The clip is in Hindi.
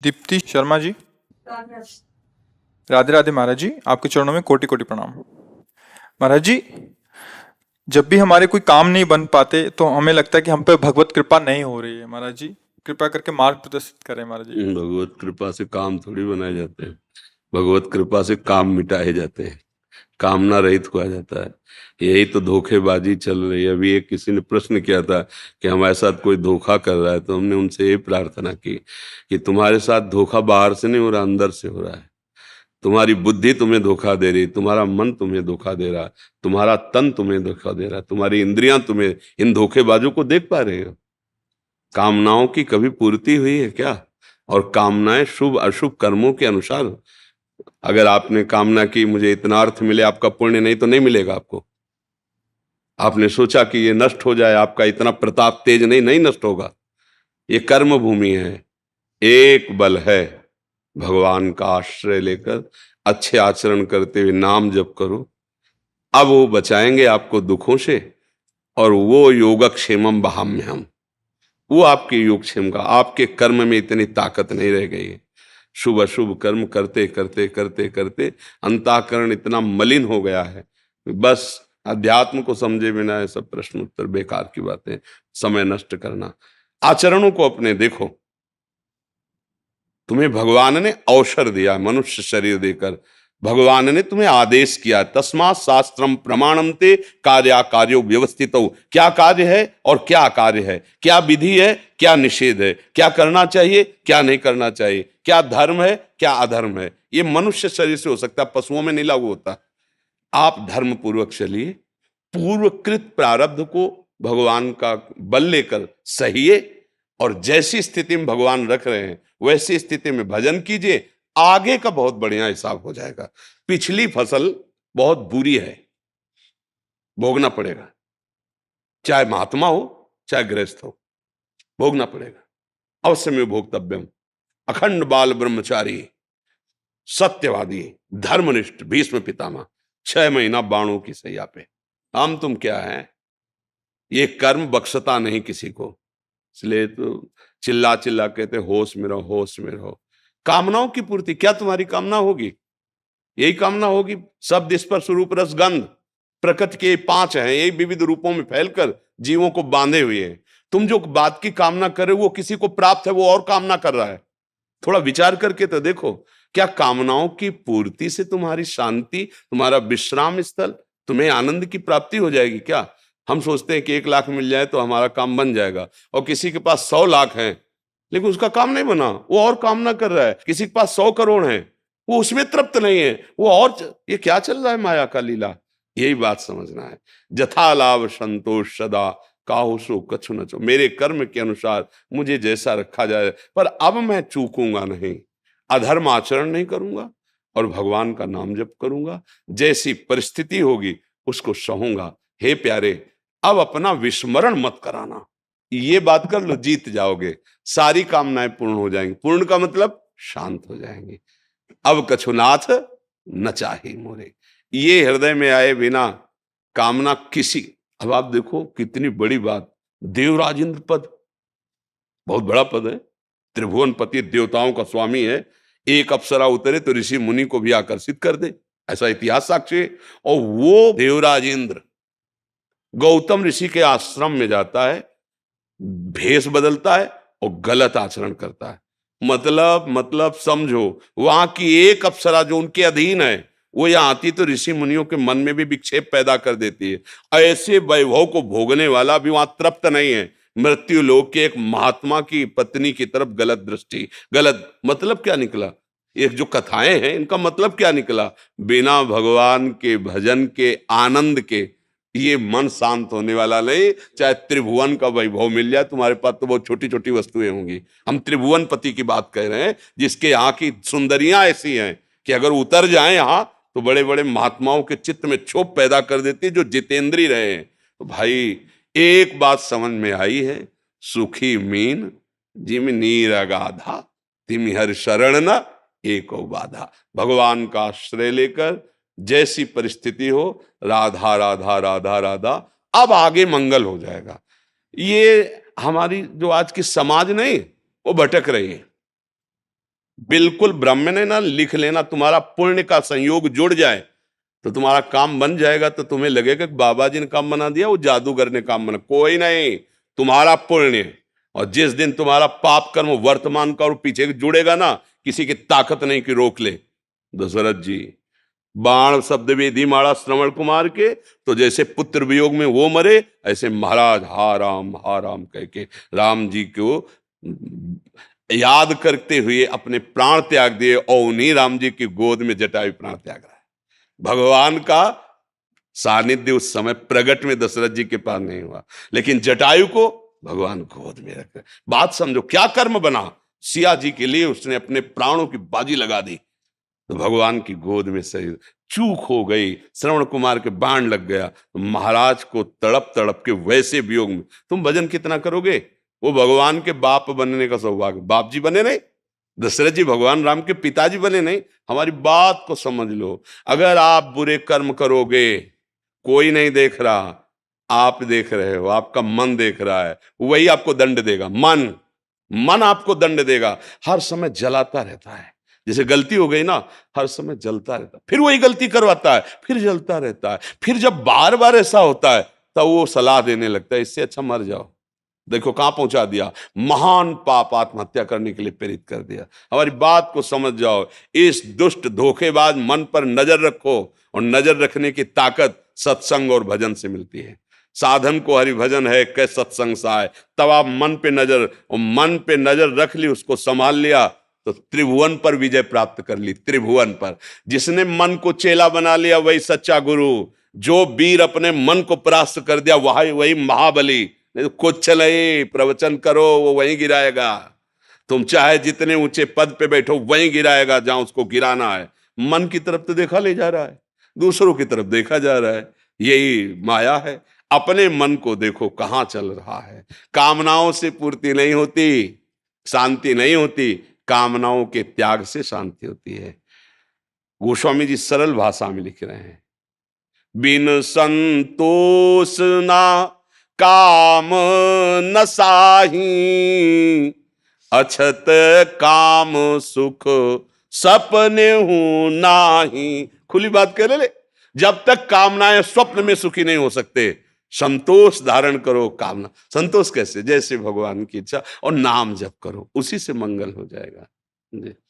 दीप्ति शर्मा जी। राधे राधे महाराज जी, आपके चरणों में कोटि कोटि प्रणाम। महाराज जी, जब भी हमारे कोई काम नहीं बन पाते तो हमें लगता है कि हम पे भगवत कृपा नहीं हो रही है। महाराज जी कृपा करके मार्ग प्रदर्शित करें महाराज जी। भगवत कृपा से काम थोड़ी बनाए जाते हैं, भगवत कृपा से काम मिटाए जाते हैं, कामना रहित हुआ जाता है। यही तो धोखेबाजी चल रही है। अभी एक किसी ने प्रश्न किया था कि हमारे साथ कोई धोखा कर रहा है, तो हमने उनसे ये प्रार्थना की कि तुम्हारे साथ धोखा बाहर से नहीं हो रहा, अंदर से हो रहा है। तुम्हारी बुद्धि तुम्हें धोखा दे रही, तुम्हारा मन तुम्हें धोखा दे रहा, तुम्हारा तन तुम्हें धोखा दे रहा, तुम्हारी इंद्रियां तुम्हें, इन धोखेबाजों को देख पा रहे हो? कामनाओं की कभी पूर्ति हुई है क्या? और कामनाएं शुभ अशुभ कर्मों के अनुसार। अगर आपने कामना की मुझे इतना अर्थ मिले, आपका पुण्य नहीं तो नहीं मिलेगा आपको। आपने सोचा कि ये नष्ट हो जाए, आपका इतना प्रताप तेज नहीं, नहीं नष्ट होगा। ये कर्म भूमि है। एक बल है, भगवान का आश्रय लेकर अच्छे आचरण करते हुए नाम जप करो। अब वो बचाएंगे आपको दुखों से, और वो योगक्षेमम वहाम्यहम्, वो आपके योगक्षेम का, आपके कर्म में इतनी ताकत नहीं रह गई है। शुभ अशुभ कर्म करते करते करते करते अंतःकरण इतना मलिन हो गया है, बस अध्यात्म को समझे बिना ये सब प्रश्न उत्तर बेकार की बातें, समय नष्ट करना। आचरणों को अपने देखो। तुम्हें भगवान ने अवसर दिया, मनुष्य शरीर देकर भगवान ने तुम्हें आदेश किया, तस्मात् शास्त्रम प्रमाणम ते कार्याकार्यो व्यवस्थितो। क्या कार्य है और क्या कार्य है, क्या विधि है क्या निषेध है, क्या करना चाहिए क्या नहीं करना चाहिए, क्या धर्म है क्या अधर्म है। ये मनुष्य शरीर से हो सकता है, पशुओं में नहीं लागू होता। आप धर्म पूर्वक चलिए, पूर्वकृत प्रारब्ध को भगवान का बल लेकर सहिए, और जैसी स्थिति में भगवान रख रहे हैं वैसी स्थिति में भजन कीजिए। आगे का बहुत बढ़िया हिसाब हो जाएगा। पिछली फसल बहुत बुरी है, भोगना पड़ेगा, चाहे महात्मा हो चाहे गृहस्थ हो, भोगना पड़ेगा। अवश्य में भोक्तव्यम। अखंड बाल ब्रह्मचारी, सत्यवादी, धर्मनिष्ठ भीष्म पितामह 6 महीना बाणों की सैया पे। हम तुम क्या है? ये कर्म बख्शता नहीं किसी को, इसलिए तो चिल्ला चिल्ला कहते होश में रहो, होश में रहो। कामनाओं की पूर्ति, क्या तुम्हारी कामना होगी? यही कामना होगी, शब्द स्पर्श रूप रस गंध, प्रकृति के 5 हैं, यही विविध रूपों में फैलकर जीवों को बांधे हुए हैं। तुम जो बात की कामना कर रहे हो वो किसी को प्राप्त है, वो और कामना कर रहा है। थोड़ा विचार करके तो देखो, क्या कामनाओं की पूर्ति से तुम्हारी शांति, तुम्हारा विश्राम स्थल, तुम्हें आनंद की प्राप्ति हो जाएगी क्या? हम सोचते हैं कि 1 लाख मिल जाए तो हमारा काम बन जाएगा, और किसी के पास 100 लाख है लेकिन उसका काम नहीं बना, वो और कामना कर रहा है। किसी के पास 100 करोड़ है, वो उसमें तृप्त नहीं है, वो और ये क्या चल रहा है माया का लीला। यही बात समझना है। जथा लाभ संतोष सदा, काहू सो कछु न चो। मेरे कर्म के अनुसार मुझे जैसा रखा जाए, पर अब मैं चूकूंगा नहीं, अधर्म आचरण नहीं करूंगा, और भगवान का नाम जप करूंगा। जैसी परिस्थिति होगी उसको सहूंगा। हे प्यारे, अब अपना विस्मरण मत कराना। ये बात कर लो, जीत जाओगे, सारी कामनाएं पूर्ण हो जाएंगी। पूर्ण का मतलब शांत हो जाएंगे। अब कछुनाथ न चाहे मोरे, ये हृदय में आए बिना कामना किसी। अब आप देखो कितनी बड़ी बात, देवराज इंद्र पद बहुत बड़ा पद है, त्रिभुवन पति, देवताओं का स्वामी है। एक अप्सरा उतरे तो ऋषि मुनि को भी आकर्षित कर दे, ऐसा इतिहास साक्षी है। और वो देवराज इंद्र गौतम ऋषि के आश्रम में जाता है, भेष बदलता है और गलत आचरण करता है। मतलब समझो, वहां की एक अप्सरा जो उनके अधीन है, वो यहां आती तो ऋषि मुनियों के मन में भी विक्षेप पैदा कर देती है। ऐसे वैभव को भोगने वाला भी वहां तृप्त नहीं है। मृत्यु लोक के एक महात्मा की पत्नी की तरफ गलत दृष्टि, गलत मतलब क्या निकला? ये जो कथाएं हैं इनका मतलब क्या निकला? बिना भगवान के भजन के आनंद के ये मन शांत होने वाला नहीं। चाहे त्रिभुवन का वैभव मिल जाए तुम्हारे पास, तो बहुत छोटी छोटी वस्तुएं होंगी। हम त्रिभुवन पति की बात कह रहे हैं, जिसके यहाँ की सुंदरियां ऐसी हैं कि अगर उतर जाएं यहाँ तो बड़े बड़े महात्माओं के चित्त में क्षोभ पैदा कर देती है, जो जितेंद्री रहे हैं। तो भाई एक बात समझ में आई है, सुखी मीन जिम नीर अगाधा, तिम हर शरण न एको बाधा। भगवान का आश्रय लेकर जैसी परिस्थिति हो, राधा राधा राधा राधा, अब आगे मंगल हो जाएगा। ये हमारी जो आज की समाज नहीं, वो भटक रही है। बिल्कुल ब्रह्म ने ना लिख लेना, तुम्हारा पुण्य का संयोग जुड़ जाए तो तुम्हारा काम बन जाएगा। तो तुम्हें लगेगा कि बाबा जी ने काम बना दिया, वो जादूगर ने काम बना, कोई नहीं, तुम्हारा पुण्य। और जिस दिन तुम्हारा पाप कर्म वर्तमान का और पीछे जुड़ेगा ना, किसी की ताकत नहीं कि रोक ले। दशरथ जी बाण शब्द वेदी मारा श्रवण कुमार के, तो जैसे पुत्र वियोग में वो मरे, ऐसे महाराज हा राम कह के राम जी को याद करते हुए अपने प्राण त्याग दिए, और उन्हीं राम जी की गोद में जटायु प्राण त्याग रहा है। भगवान का सानिध्य उस समय प्रगट में दशरथ जी के पास नहीं हुआ, लेकिन जटायु को भगवान गोद में रख। बात समझो क्या कर्म बना, सिया जी के लिए उसने अपने प्राणों की बाजी लगा दी, तो भगवान की गोद में शरीर। चूक हो गई, श्रवण कुमार के बाण लग गया, तो महाराज को तड़प तड़प के वैसे वियोग में तुम भजन कितना करोगे। वो भगवान के बाप बनने का सौभाग्य, बाप जी बने नहीं, दशरथ जी भगवान राम के पिताजी बने नहीं। हमारी बात को समझ लो, अगर आप बुरे कर्म करोगे, कोई नहीं देख रहा, आप देख रहे हो, आपका मन देख रहा है, वही आपको दंड देगा। मन आपको दंड देगा, हर समय जलाता रहता है। जैसे गलती हो गई ना, हर समय जलता रहता है, फिर वही गलती करवाता है, फिर जलता रहता है। फिर जब बार बार ऐसा होता है, तब वो सलाह देने लगता है, इससे अच्छा मर जाओ। देखो कहां पहुंचा दिया, महान पाप आत्महत्या करने के लिए प्रेरित कर दिया। हमारी बात को समझ जाओ, इस दुष्ट धोखेबाज मन पर नजर रखो, और नजर रखने की ताकत सत्संग और भजन से मिलती है। साधन को हरि भजन है कै सत्संग साय, तब आप मन पे नजर, और मन पे नजर रख ली, उसको संभाल लिया, तो त्रिभुवन पर विजय प्राप्त कर ली। त्रिभुवन पर जिसने मन को चेला बना लिया वही सच्चा गुरु। जो वीर अपने मन को परास्त कर दिया वही महाबली। नहीं तो कुछ नहीं, प्रवचन करो वो वहीं गिराएगा। तुम चाहे जितने ऊंचे पद पे बैठो, वहीं गिराएगा जहां उसको गिराना है। मन की तरफ तो देखा ले जा रहा है, दूसरों की तरफ देखा जा रहा है, यही माया है। अपने मन को देखो कहां चल रहा है। कामनाओं से पूर्ति नहीं होती, शांति नहीं होती, कामनाओं के त्याग से शांति होती है। गोस्वामी जी सरल भाषा में लिख रहे हैं, बिन संतोष ना काम न साही, अछत काम सुख सपने हूं नाही। खुली बात कह ले, जब तक कामनाएं स्वप्न में सुखी नहीं हो सकते, संतोष धारण करो। कामना संतोष कैसे, जैसे भगवान की इच्छा, और नाम जप करो, उसी से मंगल हो जाएगा जी।